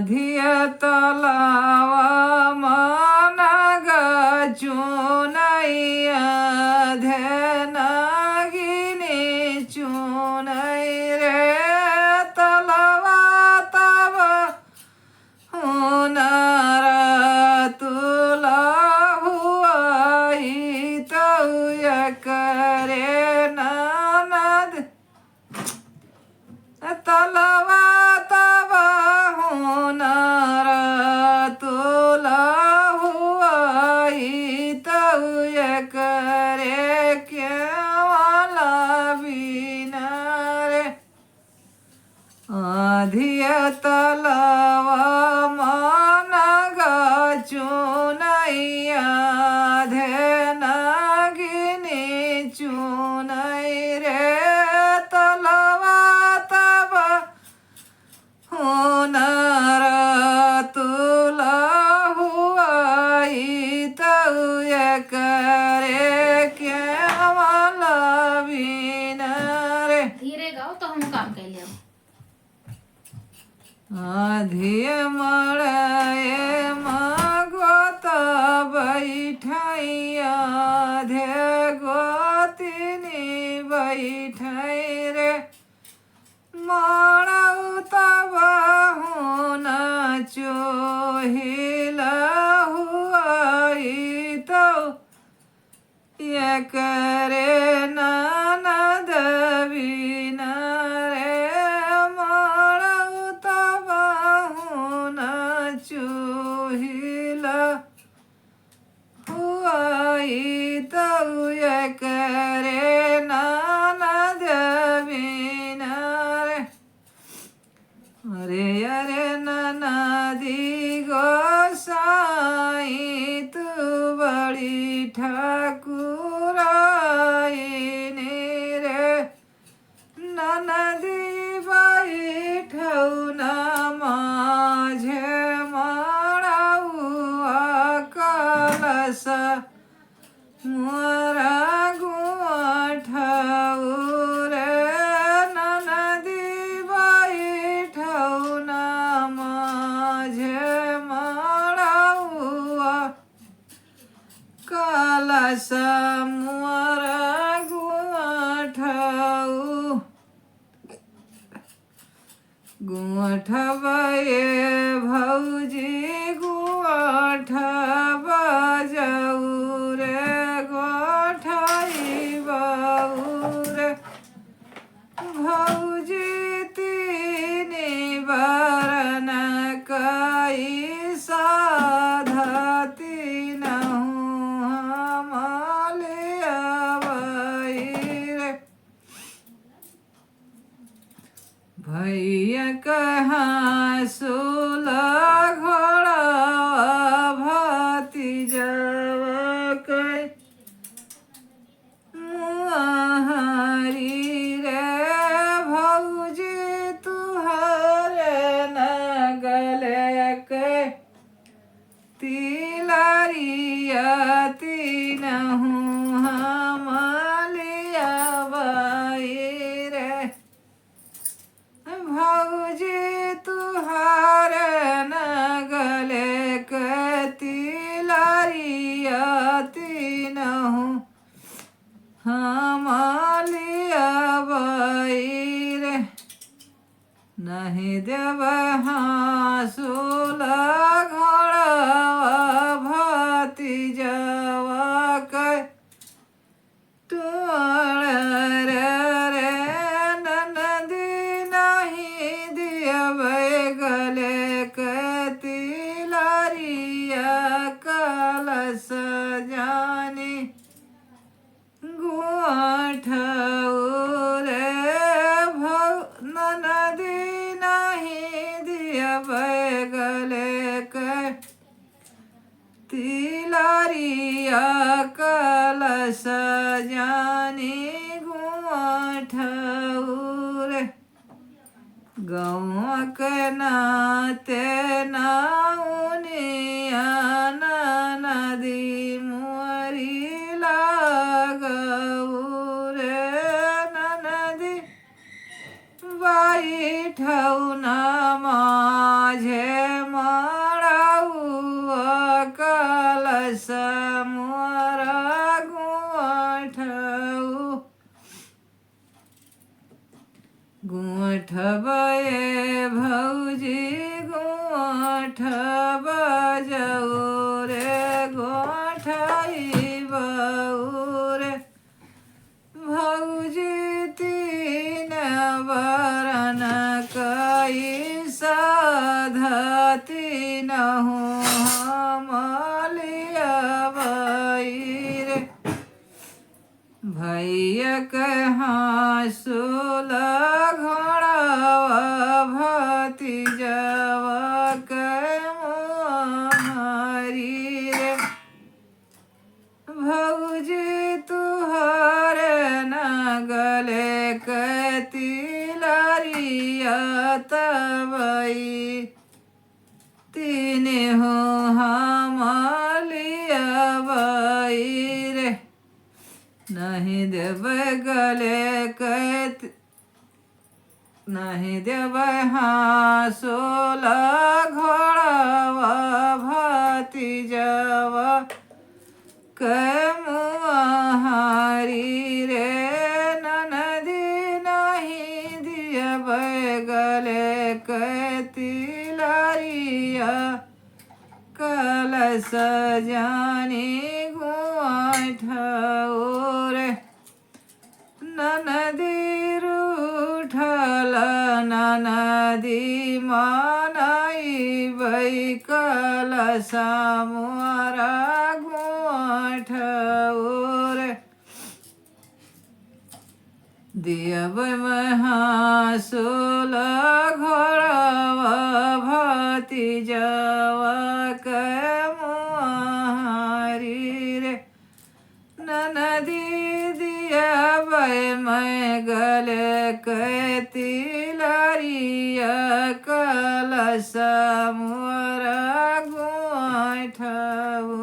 धिया तलावा मन चुनैया धेनागिनी चुनै रे तलवा तब हुनर तुला हुआई तौया करे ननद तलवा तब हुनर तुला हुआई तौया करे केवला बिना रे धिया तलवा मन चुनैया धेनागिनी चुनै रे तलवा तब हुनर तुला हुआई तौया करे केवला बिना रे। धीरे गाओ तो हम काम कर लिया। धिय मड़े मगोत बैठैया धे गोतिनी बैठै रे मड़ौ तब हुन चोहिल हुआई तौ ये करे ननद बिना रे मड़ौ तब हुन चोहिल हुआई तौ ये करे ननद बिना रे। अरे अरे ननदी गोसाई तू बड़ी ठाकुराइनी रे ननदी बैठौ न माझे मड़ौआ कलश मोरा गुठौ रे ननदी बैठौ न माझे मड़ौआ कलश मोरा गुठबे भौजी गुठब जाऊ रे गोठैबऊ रे भौजी तीनी बरन कई साधती नहु हमलियावै रे भैया कहाँ सोला घोड़ा भतीजवा कै मुहारी रे भौजी तुहरे नगले कै तिलरिया तीनहु हमलियावै रे भौजी तुहारे नगले तिलरिया तीनहु हमलियावै रे नहीं देव हाँसुला घोड़वा भतीजवा कै तुअर रे ननदी नहीं दियबै गले के तिलरिया कलश जानी गुठौ रे ननदी नहीं दियबै गले के तिलरिया कलश जानी गुठौ रे गौआ के नाते नाउनिया नदी मुअरी लागऊ रे ननदी बैठौ न माझे मळाऊ कलश मोर गुंठऊ गुंठ बये भौजी गुंठ बजऊ रे गोठाई बऊ रे भौजी तीन बरन कई साधती नहु हमलिया बई रे भैया कहाँ सुल घोड़ावा भतीजवा करी रे भौजी तुहरे न गले कतिलरिया तबई तीन हो हमलिया बई रे नहीं देवे गले नहीं देवे हाँ सोला घोड़ावा भतीजवा कमुहारी रे ननदी नहीं दियवे गले कतिलरिया कलश जानी गुंठऊ रे ननदी रूठल ननदी मानाई बई कलश मोरा गुंठऊ रे दियब महासुल घोड़ावा भतीजवा कमुहारी रे ननदी दियब मैं गले कतिलरिया कलश मोरा गुंठऊ